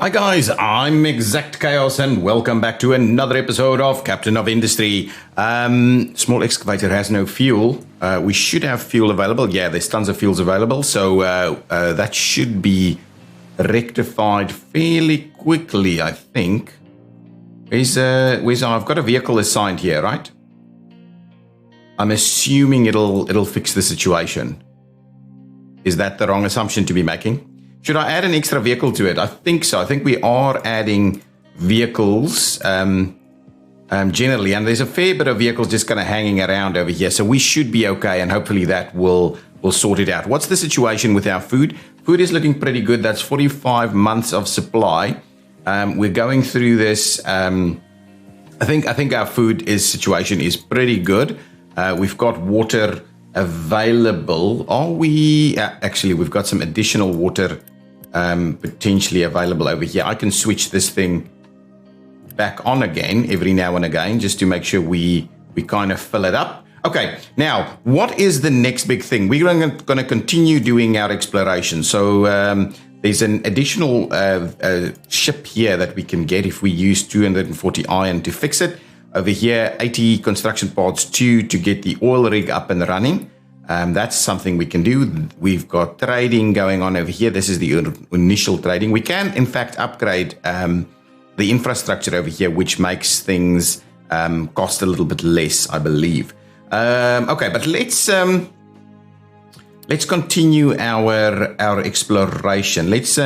Hi guys, I'm ExactChaos and welcome back to another episode of Captain of Industry. Small excavator has no fuel. We should have fuel available. Yeah, there's tons of fuels available, so that should be rectified fairly quickly, I think. I've got a vehicle assigned here, right? I'm assuming it'll fix the situation. Is that the wrong assumption to be making? Should I add an extra vehicle to it? I think so. I think we are adding vehicles generally, and there's a fair bit of vehicles just kind of hanging around over here. So we should be okay, and hopefully that will sort it out. What's the situation with our food? Food is looking pretty good. That's 45 months of supply. We're going through this. I think our food situation is pretty good. We've got water available. Are we actually? We've got some additional water potentially available over here. I can switch this thing back on again every now and again just to make sure we kind of fill it up. Okay, now what is the next big thing? We're going to continue doing our exploration. So there's an additional ship here that we can get if we use 240 iron to fix it. Over here, 80 construction parts 2 to get the oil rig up and running. That's something we can do. We've got trading going on over here. This is the initial trading. We can, in fact, upgrade the infrastructure over here, which makes things cost a little bit less, I believe. Okay, but let's continue our exploration. Let's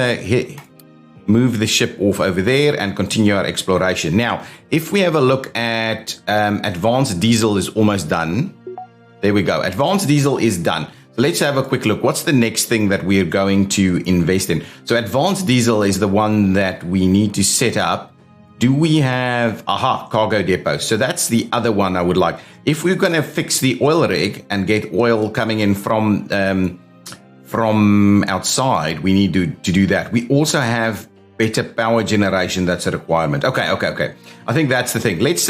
move the ship off over there and continue our exploration. Now, if we have a look at advanced diesel is almost done. There we go. Advanced diesel is done. So let's have a quick look. What's the next thing that we're going to invest in? So advanced diesel is the one that we need to set up. Do we have, cargo depot. So that's the other one I would like. If we're going to fix the oil rig and get oil coming in from outside, we need to do that. We also have better power generation. That's a requirement. Okay. I think that's the thing. Let's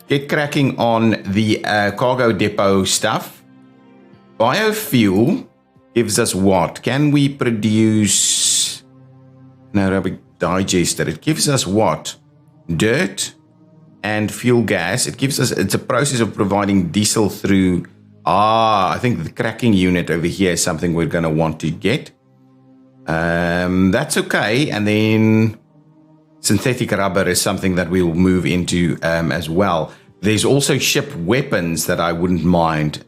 get cracking on the cargo depot stuff. Biofuel gives us what? Can we produce anaerobic digester? It gives us what? Dirt and fuel gas. It's a process of providing diesel through. I think the cracking unit over here is something we're going to want to get. That's okay. And then synthetic rubber is something that we'll move into as well. There's also ship weapons that I wouldn't mind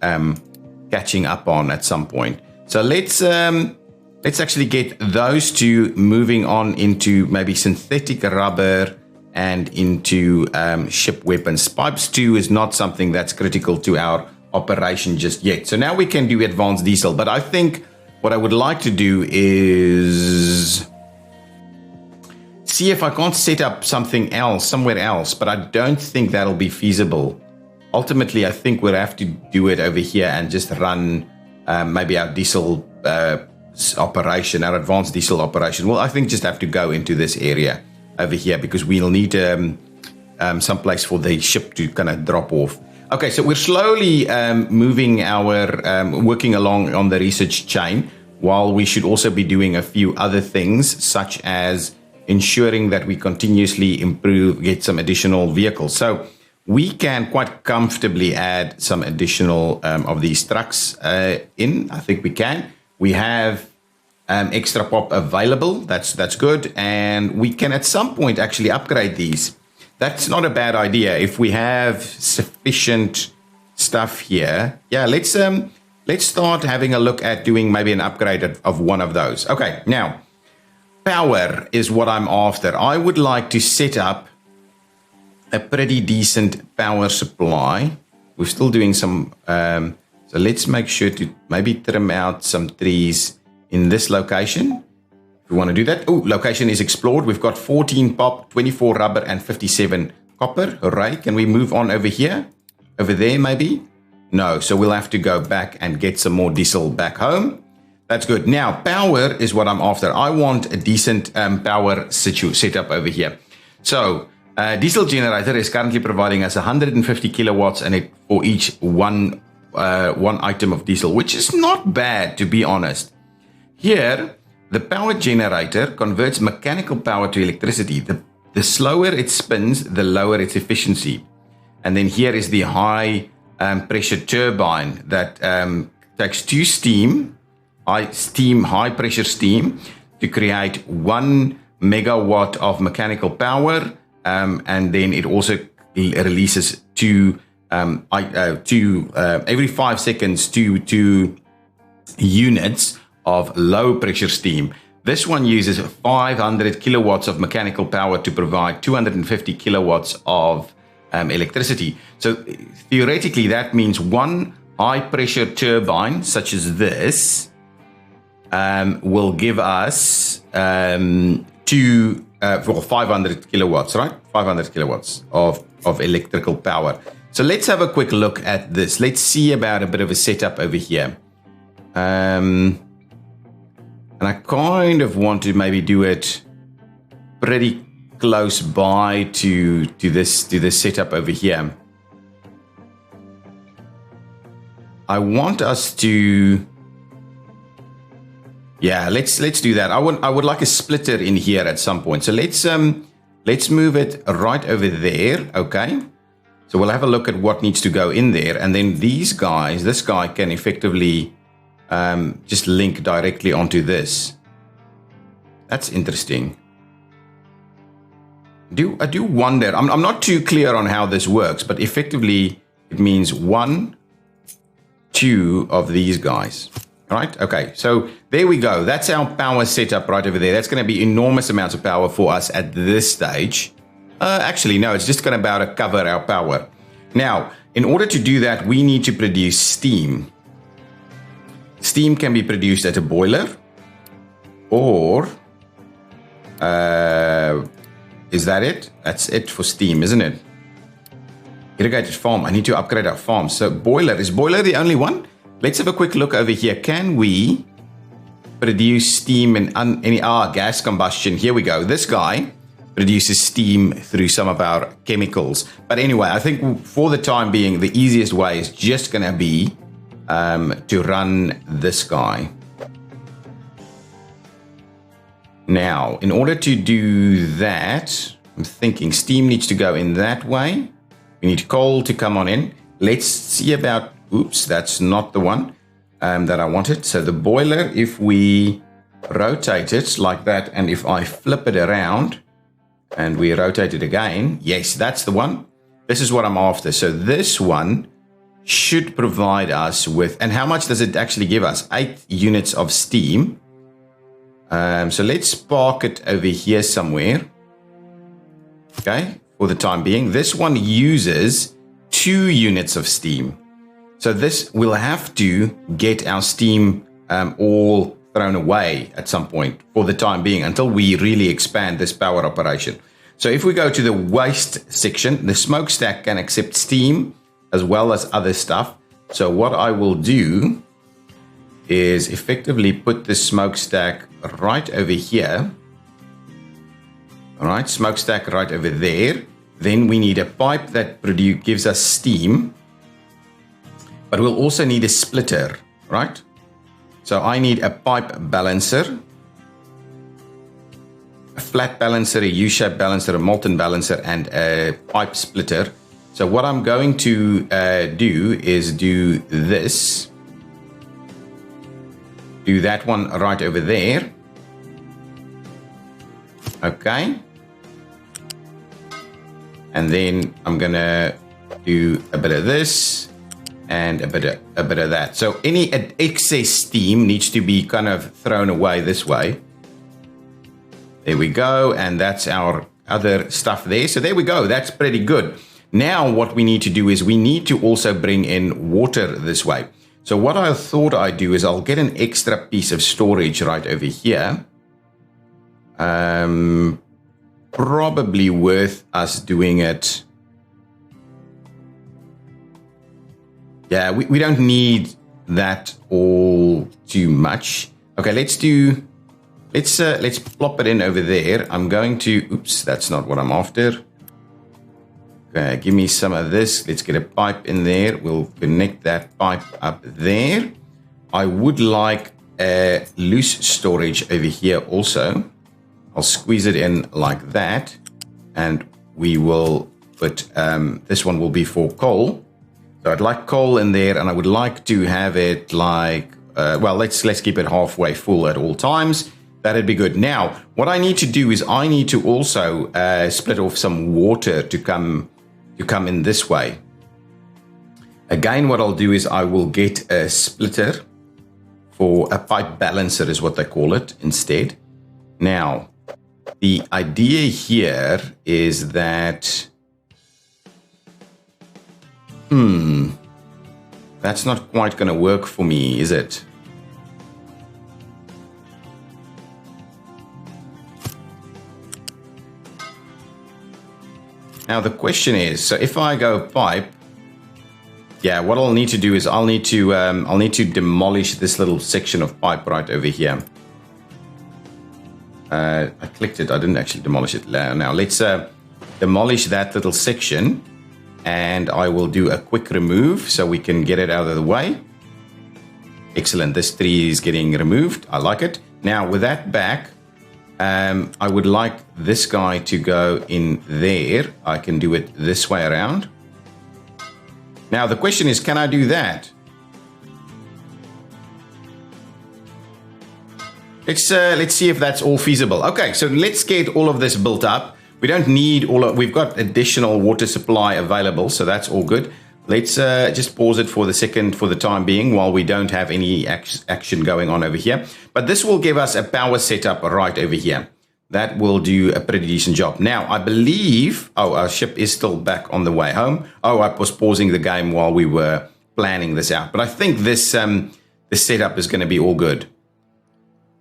catching up on at some point. So let's actually get those two moving on into maybe synthetic rubber and into ship weapons. Pipes 2 is not something that's critical to our operation just yet. So now we can do advanced diesel, but I think what I would like to do is see if I can't set up something else somewhere else, but I don't think that'll be feasible. Ultimately, I think we'll have to do it over here and just run maybe our diesel operation, our advanced diesel operation. Well, I think just have to go into this area over here because we'll need some place for the ship to kind of drop off. Okay, so we're slowly moving working along on the research chain, while we should also be doing a few other things, such as ensuring that we continuously get some additional vehicles. So we can quite comfortably add some additional of these trucks in. I think we can. We have extra pop available. That's good. And we can at some point actually upgrade these. That's not a bad idea if we have sufficient stuff here. Yeah, let's start having a look at doing maybe an upgrade of one of those. Okay, now power is what I'm after. I would like to set up a pretty decent power supply. We're still doing some, so let's make sure to maybe trim out some trees in this location. If we want to do that. Oh, location is explored. We've got 14 pop, 24 rubber, and 57 copper. Hooray. Can we move on over here? Over there, maybe? No. So we'll have to go back and get some more diesel back home. That's good. Now, power is what I'm after. I want a decent power setup over here. So, diesel generator is currently providing us 150 kilowatts for each one item of diesel, which is not bad, to be honest. Here, the power generator converts mechanical power to electricity. The slower it spins, the lower its efficiency. And then here is the high pressure turbine that takes high pressure steam to create 1 megawatt of mechanical power. And then it also releases every 5 seconds two units of low pressure steam. This one uses 500 kilowatts of mechanical power to provide 250 kilowatts of electricity. So theoretically, that means one high pressure turbine, such as this, will give us 500 kilowatts, right? 500 kilowatts of electrical power. So let's have a quick look at this. Let's see about a bit of a setup over here. And I kind of want to maybe do it pretty close by to this setup over here. I want us to, yeah, let's do that. I would like a splitter in here at some point. So let's move it right over there. Okay. So we'll have a look at what needs to go in there, and then this guy can effectively just link directly onto this. That's interesting. I do wonder, I'm not too clear on how this works, but effectively it means 1, 2 of these guys. All right, okay, so there we go. That's our power setup right over there. That's going to be enormous amounts of power for us at this stage. Actually, no, it's just going to about cover our power. Now, in order to do that, we need to produce steam. Steam can be produced at a boiler, or is that it? That's it for steam, isn't it? Irrigated farm. I need to upgrade our farm. So boiler, is boiler the only one? Let's have a quick look over here. Can we produce steam in any gas combustion? Here we go. This guy produces steam through some of our chemicals. But anyway, I think for the time being, the easiest way is just going to be to run this guy. Now, in order to do that, I'm thinking steam needs to go in that way. We need coal to come on in. Let's see about, oops, that's not the one that I wanted. So the boiler, if we rotate it like that, and if I flip it around and we rotate it again, yes, that's the one. This is what I'm after. So this one should provide us with, and how much does it actually give us? 8 units of steam. So let's park it over here somewhere. Okay, for the time being. This one uses 2 units of steam. So this will have to get our steam all thrown away at some point for the time being until we really expand this power operation. So if we go to the waste section, the smokestack can accept steam as well as other stuff. So what I will do is effectively put the smokestack right over here. All right, smokestack right over there. Then we need a pipe that gives us steam, but we'll also need a splitter, right? So I need a pipe balancer, a flat balancer, a U-shaped balancer, a molten balancer, and a pipe splitter. So what I'm going to do is do this. Do that one right over there. Okay. And then I'm gonna do a bit of this and a bit of that. So any excess steam needs to be kind of thrown away this way. There we go, and that's our other stuff there. So there we go, that's pretty good. Now what we need to do is we need to also bring in water this way. So what I thought I'd do is I'll get an extra piece of storage right over here. Probably worth us doing it. Yeah, we don't need that all too much. Okay, let's plop it in over there. I'm going to, oops, that's not what I'm after. Okay, give me some of this. Let's get a pipe in there. We'll connect that pipe up there. I would like a loose storage over here also. I'll squeeze it in like that, and we will put, this one will be for coal. So I'd like coal in there, and I would like to have it like, well, let's keep it halfway full at all times. That'd be good. Now, what I need to do is I need to also split off some water to come in this way. Again, what I'll do is I will get a splitter for a pipe balancer is what they call it instead. Now, the idea here is that, that's not quite going to work for me, is it? Now the question is, so if I go pipe, yeah, what I'll need to do is I'll need to demolish this little section of pipe right over here. I clicked it. I didn't actually demolish it. Now let's demolish that little section, and I will do a quick remove so we can get it out of the way. Excellent. This tree is getting removed. I like it. Now with that back, I would like this guy to go in there. I can do it this way around. Now the question is, can I do that? Let's see if that's all feasible. Okay, so let's get all of this built up. We don't need we've got additional water supply available, so that's all good. Let's just pause it for the time being while we don't have any action going on over here. But this will give us a power setup right over here. That will do a pretty decent job. Now, I believe, our ship is still back on the way home. I was pausing the game while we were planning this out. But I think this setup is going to be all good.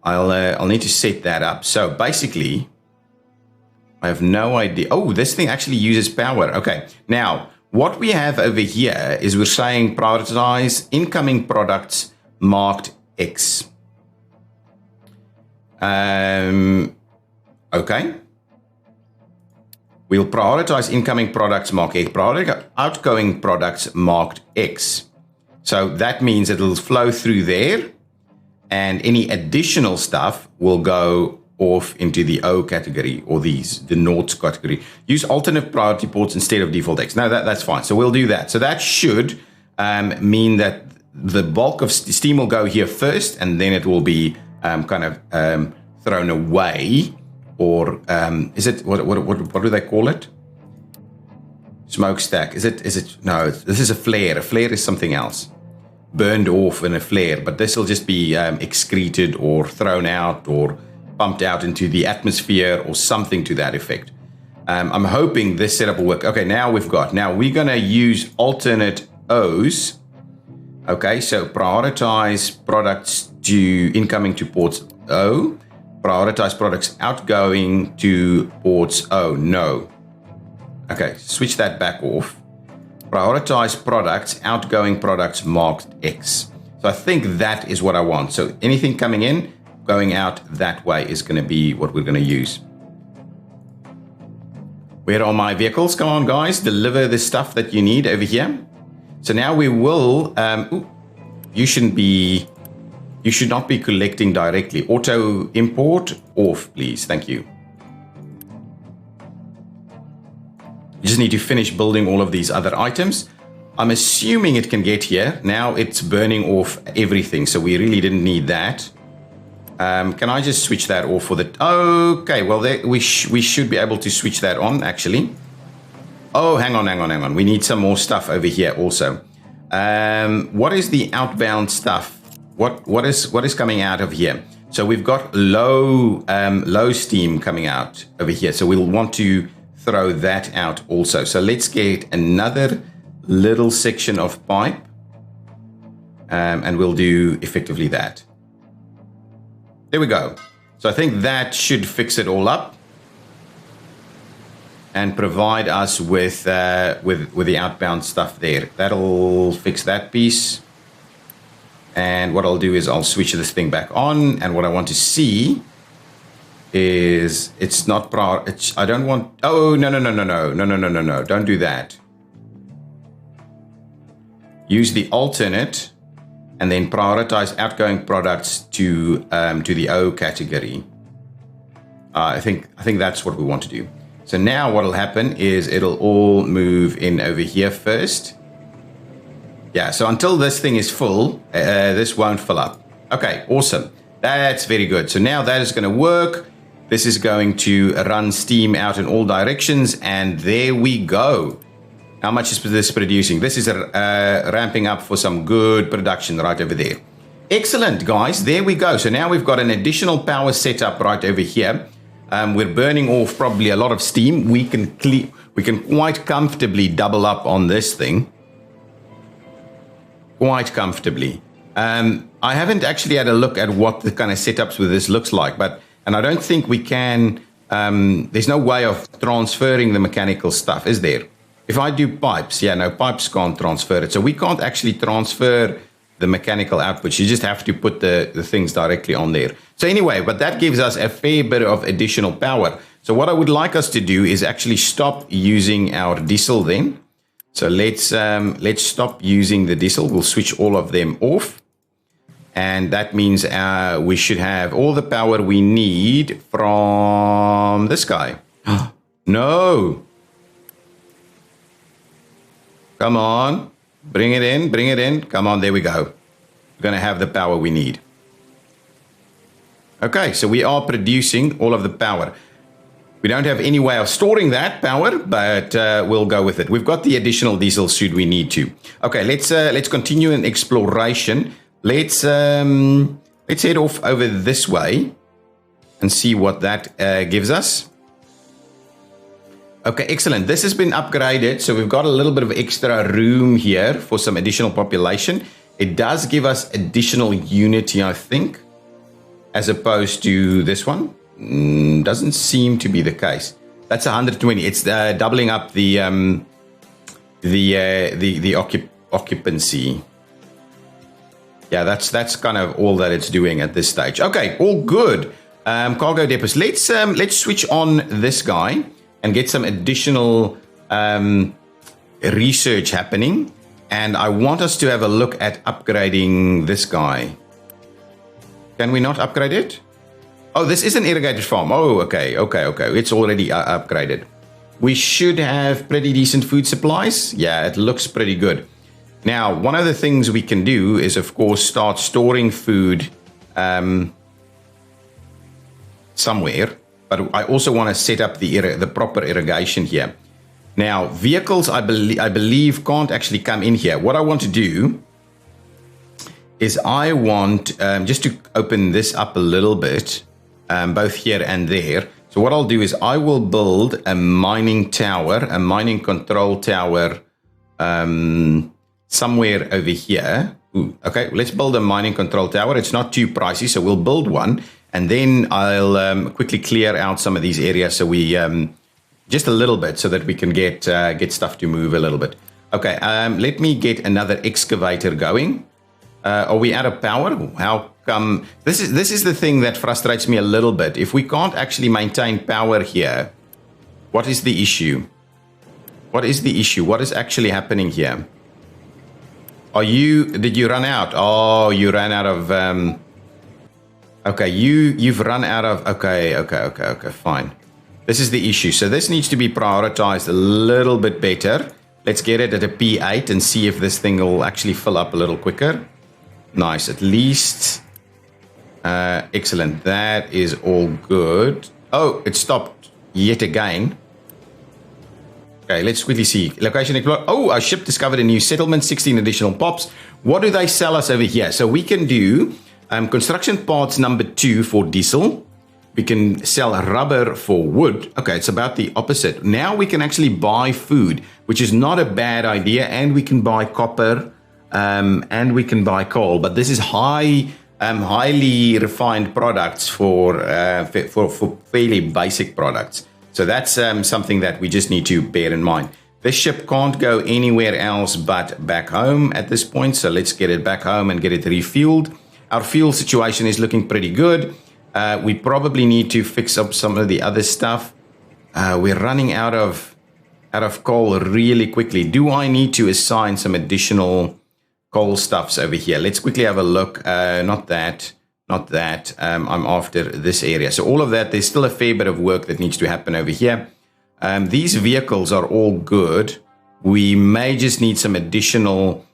I'll need to set that up. So basically, I have no idea. Oh, this thing actually uses power. Okay, now, what we have over here is we're saying prioritize incoming products marked X. Okay. We'll prioritize incoming products marked X, prioritize outgoing products marked X. So that means it'll flow through there, and any additional stuff will go off into the O category, or the noughts category. Use alternate priority ports instead of default X. No, that's fine. So we'll do that. So that should mean that the bulk of steam will go here first, and then it will be thrown away. Or is it what do they call it? Smokestack. Is it? No, this is a flare. A flare is something else. Burned off in a flare, but this will just be excreted or thrown out or pumped out into the atmosphere or something to that effect. I'm hoping this setup will work. Okay, now we're going to use alternate O's. Okay, so prioritize products to incoming to ports O. Prioritize products outgoing to ports O. No. Okay, switch that back off. Prioritize products, outgoing products marked X. So I think that is what I want. So anything coming in, going out that way is going to be what we're going to use. Where are my vehicles? Come on, guys, deliver the stuff that you need over here. So now we will, you should not be collecting directly. Auto import off, please. Thank you. You just need to finish building all of these other items. I'm assuming it can get here. Now it's burning off everything, so we really didn't need that. Can I just switch that off for the... Okay, well, we should be able to switch that on, actually. Oh, hang on. We need some more stuff over here also. What is the outbound stuff? What is coming out of here? So we've got low steam coming out over here. So we'll want to throw that out also. So let's get another little section of pipe, and we'll do effectively that. There we go. So I think that should fix it all up and provide us with the outbound stuff there. That'll fix that piece. And what I'll do is I'll switch this thing back on. And what I want to see is it's not I don't want. Oh, no. Don't do that. Use the alternate. and then prioritize outgoing products to the O category. I think that's what we want to do. So now what will happen is it'll all move in over here first. Yeah, so until this thing is full, this won't fill up. Okay, awesome. That's very good. So now that is going to work. This is going to run steam out in all directions, and there we go. How much is this producing? This is ramping up for some good production right over there. Excellent, guys. There we go. So now we've got an additional power setup right over here. We're burning off probably a lot of steam. We can quite comfortably double up on this thing. Quite comfortably. I haven't actually had a look at what the kind of setups with this looks like, and I don't think we can. There's no way of transferring the mechanical stuff, is there? If I do pipes, yeah, no, pipes can't transfer it. So we can't actually transfer the mechanical outputs. You just have to put the things directly on there. So anyway, but that gives us a fair bit of additional power. So what I would like us to do is actually stop using our diesel then. So let's stop using the diesel. We'll switch all of them off. And that means we should have all the power we need from this guy. No. Come on. Bring it in. Bring it in. Come on. There we go. We're going to have the power we need. Okay. So we are producing all of the power. We don't have any way of storing that power, but we'll go with it. We've got the additional diesel should we need to. Okay. Let's continue in exploration. Let's head off over this way and see what that gives us. Okay, excellent. This has been upgraded, so we've got a little bit of extra room here for some additional population. It does give us additional unity, I think, as opposed to this one. Doesn't seem to be the case. That's 120. It's doubling up the occupancy. Yeah, that's kind of all that it's doing at this stage. Okay, all good. Cargo depots. Let's switch on this guy and get some additional research happening. And I want us to have a look at upgrading this guy. Can we not upgrade it? Oh, this is an irrigated farm. Oh, okay. It's already upgraded. We should have pretty decent food supplies. Yeah, it looks pretty good. Now, one of the things we can do is, of course, start storing food somewhere. But I also want to set up the proper irrigation here. Now, vehicles, I believe, can't actually come in here. What I want to do is I want, just to open this up a little bit, both here and there. So what I'll do is I will build a mining tower, a mining control tower, somewhere over here. Ooh, okay, let's build a mining control tower. It's not too pricey, so we'll build one. And then I'll quickly clear out some of these areas so we, just a little bit so that we can get stuff to move a little bit. Okay, let me get another excavator going. Are we out of power? How come? This is the thing that frustrates me a little bit. If we can't actually maintain power here, what is the issue? What is the issue? What is actually happening here? Did you run out? Oh, you ran out of, okay, you've run out of, okay, fine. This is the issue. So this needs to be prioritized a little bit better. Let's get it at a P8 and see if this thing will actually fill up a little quicker. Nice, at least. Excellent, that is all good. Oh, it stopped yet again. Okay, let's quickly see. Location explore. Oh, our ship discovered a new settlement, 16 additional pops. What do they sell us over here? So we can do construction parts number 2 for diesel. We can sell rubber for wood. Okay, it's about the opposite. Now we can actually buy food, which is not a bad idea. And we can buy copper and we can buy coal. But this is highly refined products for fairly basic products. So that's something that we just need to bear in mind. This ship can't go anywhere else but back home at this point. So let's get it back home and get it refueled. Our fuel situation is looking pretty good. We probably need to fix up some of the other stuff. We're running out of coal really quickly. Do I need to assign some additional coal stuffs over here. Let's quickly have a look. Not that. I'm after this area. So all of that, there's still a fair bit of work that needs to happen over here. These vehicles are all good. We may just need some additional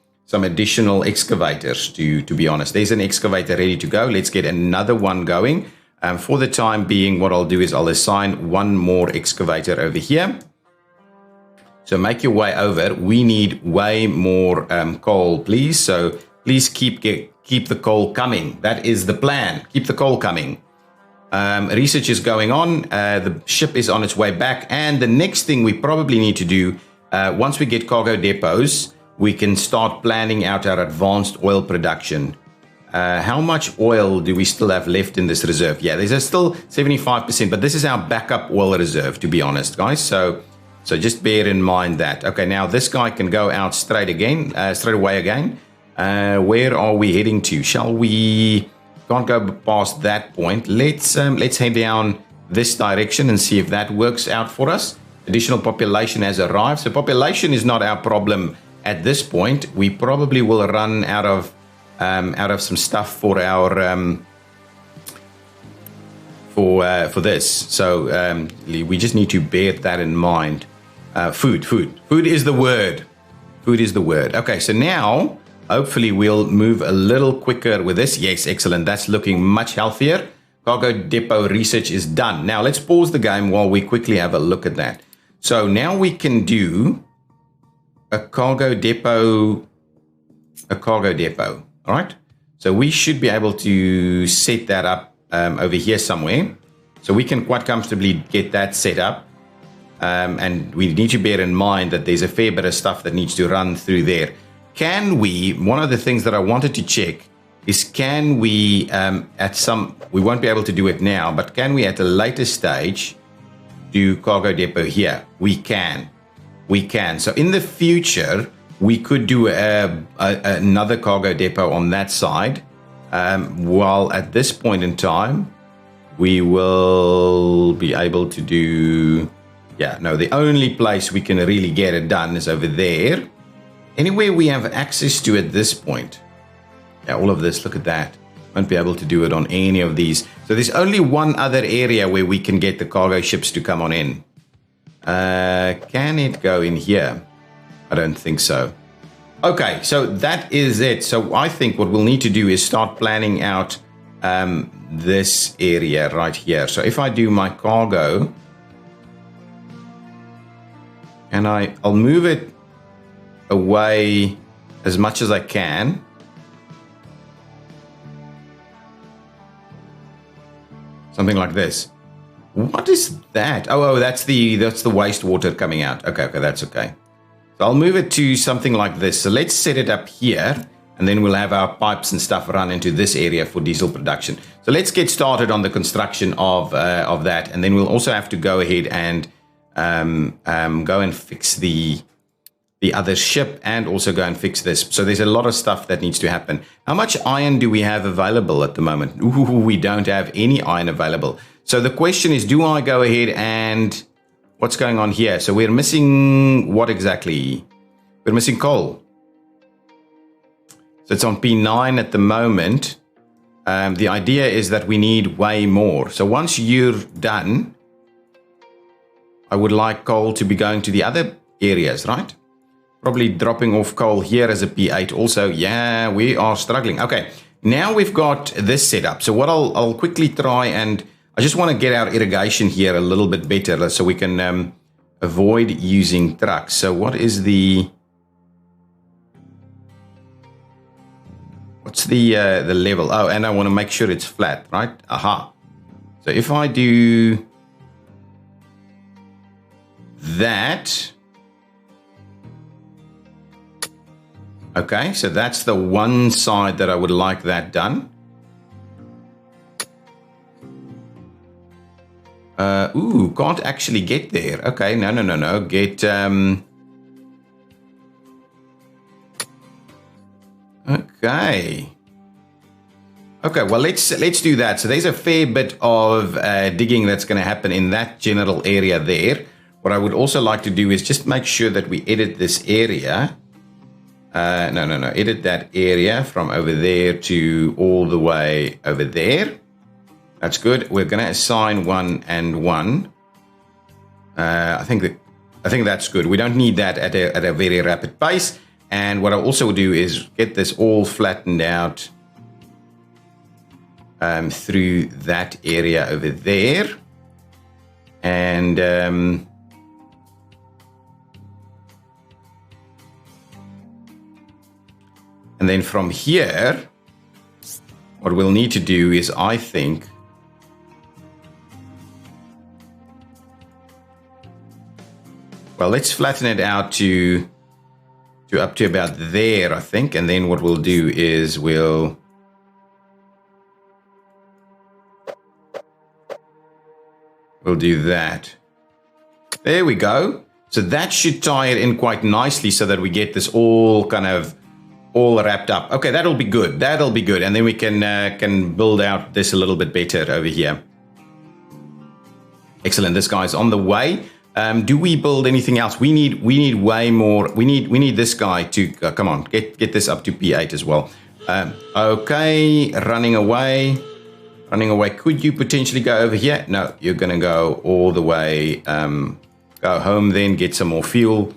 excavators to be honest. There's an excavator ready to go. Let's get another one going. For the time being, what I'll do is I'll assign one more excavator over here. So make your way over. We need way more coal, please. So please keep the coal coming. That is the plan. Keep the coal coming. Research is going on. The ship is on its way back. And the next thing we probably need to do, once we get cargo depots, we can start planning out our advanced oil production. How much oil do we still have left in this reserve? Yeah, there's still 75%, but this is our backup oil reserve, to be honest, guys. So just bear in mind that. Okay, now this guy can go out straight away again. Where are we heading to? Can't go past that point. Let's head down this direction and see if that works out for us. Additional population has arrived. So population is not our problem at this point. We probably will run out of some stuff for our for this. So we just need to bear that in mind. Food is the word. Food is the word. Okay, so now hopefully we'll move a little quicker with this. Yes, excellent. That's looking much healthier. Cargo depot research is done. Now let's pause the game while we quickly have a look at that. So now we can do a cargo depot. All right. So we should be able to set that up over here somewhere. So we can quite comfortably get that set up. And we need to bear in mind that there's a fair bit of stuff that needs to run through there. One of the things that I wanted to check is can we, we won't be able to do it now, but can we at a later stage do cargo depot here? We can. So in the future, we could do another cargo depot on that side. While at this point in time, we will be able to do... the only place we can really get it done is over there. Anywhere we have access to at this point. Yeah, all of this, look at that. Won't be able to do it on any of these. So there's only one other area where we can get the cargo ships to come on in. Can it go in here? I don't think so. Okay, so that is it. So I think what we'll need to do is start planning out this area right here. So if I do my cargo, and I'll move it away as much as I can. Something like this. What is that? Oh, that's the wastewater coming out. Okay, that's okay. So I'll move it to something like this. So let's set it up here, and then we'll have our pipes and stuff run into this area for diesel production. So let's get started on the construction of that, and then we'll also have to go ahead and go and fix the other ship, and also go and fix this. So there's a lot of stuff that needs to happen. How much iron do we have available at the moment? Ooh, we don't have any iron available. So the question is, do I go ahead and... What's going on here? So we're missing what exactly? We're missing coal. So it's on P9 at the moment. The idea is that we need way more. So once you're done, I would like coal to be going to the other areas, right? Probably dropping off coal here as a P8 also. Yeah, we are struggling. Okay, now we've got this set up. So what I'll quickly try, and I just want to get our irrigation here a little bit better so we can avoid using trucks. So what's the level? Oh, and I want to make sure it's flat, right? Aha. So if I do that... Okay, so that's the one side that I would like that done. Can't actually get there. Okay, no. Get, okay. Okay, well, let's do that. So there's a fair bit of digging that's going to happen in that general area there. What I would also like to do is just make sure that we edit this area. No. Edit that area from over there to all the way over there. That's good. We're going to assign 1 and 1. I think that's good. We don't need that at a very rapid pace. And what I'll also do is get this all flattened out through that area over there. And then from here, what we'll need to do is, I think, well, let's flatten it out to up to about there, I think. And then what we'll do is we'll do that. There we go. So that should tie it in quite nicely so that we get this all kind of all wrapped up. Okay, that'll be good. That'll be good. And then we can build out this a little bit better over here. Excellent. This guy's on the way. Do we build anything else? We need way more. We need this guy to come on, get this up to P8 as well. Okay, running away. Could you potentially go over here? No, you're gonna go all the way. Go home then, get some more fuel.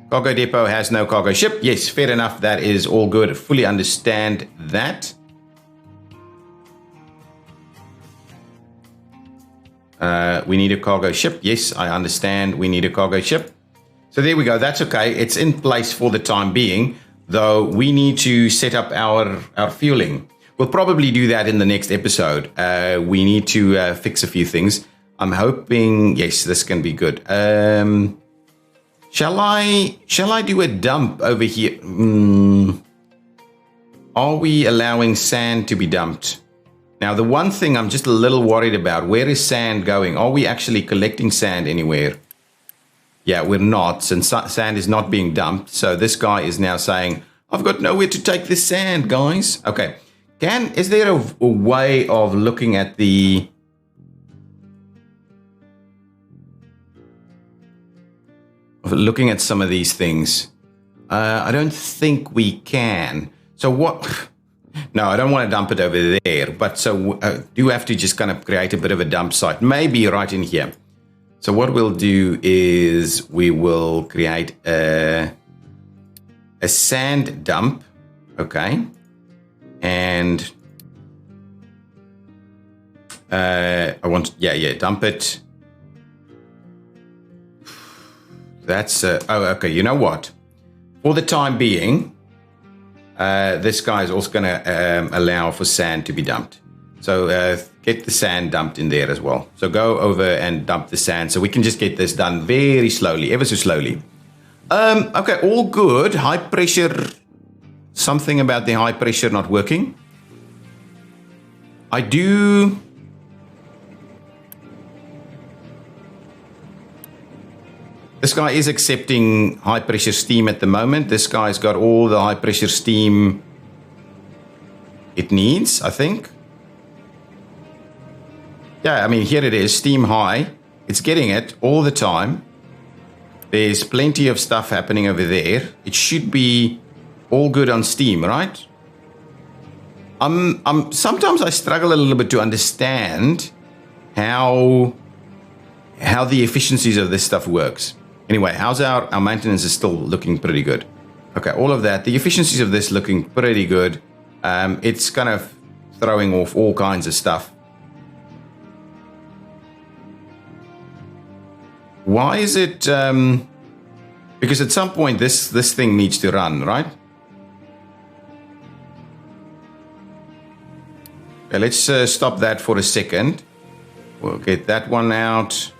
Cargo depot has no cargo ship. Yes, fair enough. That is all good. Fully understand that. We need a cargo ship. Yes, I understand. We need a cargo ship. So there we go. That's okay. It's in place for the time being, though we need to set up our fueling. We'll probably do that in the next episode. We need to fix a few things. I'm hoping, yes, this can be good. Shall I do a dump over here? Are we allowing sand to be dumped? Now, the one thing I'm just a little worried about, where is sand going? Are we actually collecting sand anywhere? Yeah, we're not, since sand is not being dumped. So this guy is now saying, I've got nowhere to take this sand, guys. Okay, is there a way of looking at the... looking at some of these things? I don't think we can. So what... No, I don't want to dump it over there, but so do have to just kind of create a bit of a dump site, maybe right in here. So what we'll do is we will create a sand dump, okay, and I want, dump it. That's okay. You know what? For the time being. This guy is also going to allow for sand to be dumped. So get the sand dumped in there as well. So go over and dump the sand so we can just get this done very slowly, ever so slowly. Okay, all good. High pressure, something about the high pressure not working. I do... This guy is accepting high pressure steam at the moment. This guy's got all the high pressure steam it needs, I think. Yeah, I mean, here it is, steam high. It's getting it all the time. There's plenty of stuff happening over there. It should be all good on steam, right? Sometimes I struggle a little bit to understand how the efficiencies of this stuff works. Anyway, how's our maintenance is still looking pretty good. Okay, all of that. The efficiencies of this looking pretty good. It's kind of throwing off all kinds of stuff. Why is it... because at some point this thing needs to run, right? Okay, let's stop that for a second. We'll get that one out.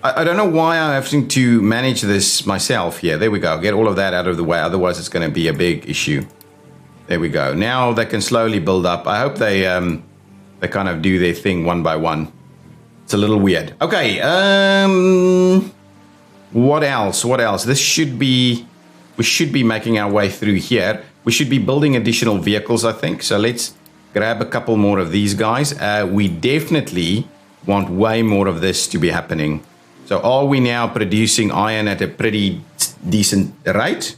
I don't know why I'm having to manage this myself. Yeah, there we go. Get all of that out of the way. Otherwise, it's going to be a big issue. There we go. Now they can slowly build up. I hope they kind of do their thing one by one. It's a little weird. Okay. What else? We should be making our way through here. We should be building additional vehicles, I think. So let's grab a couple more of these guys. We definitely want way more of this to be happening. So are we now producing iron at a pretty decent rate?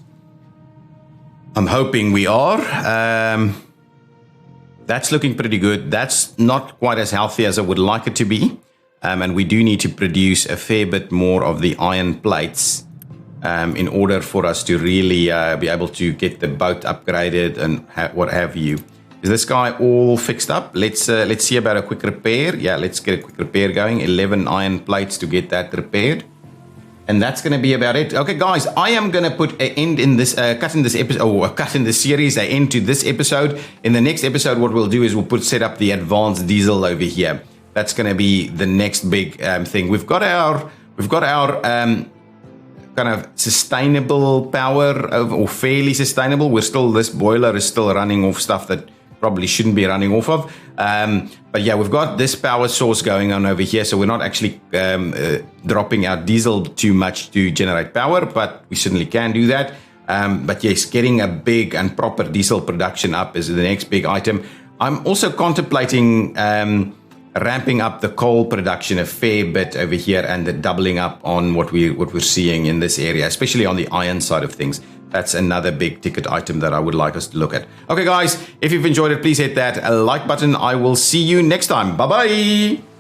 I'm hoping we are. That's looking pretty good. That's not quite as healthy as I would like it to be. And we do need to produce a fair bit more of the iron plates in order for us to really be able to get the boat upgraded and what have you. Is this guy all fixed up? Let's see about a quick repair. Yeah, let's get a quick repair going. 11 iron plates to get that repaired. And that's going to be about it. Okay, guys, I am going to put an end in this, cut in this episode, or cut in this series, an end to this episode. In the next episode, what we'll do is we'll set up the advanced diesel over here. That's going to be the next big thing. We've got our kind of sustainable power, or fairly sustainable. This boiler is still running off stuff that probably shouldn't be running off of. But yeah, we've got this power source going on over here, so we're not actually dropping our diesel too much to generate power, but we certainly can do that. But yes, getting a big and proper diesel production up is the next big item. I'm also contemplating ramping up the coal production a fair bit over here and the doubling up on what we're seeing in this area, especially on the iron side of things. That's another big ticket item that I would like us to look at. Okay, guys, if you've enjoyed it, please hit that like button. I will see you next time. Bye-bye.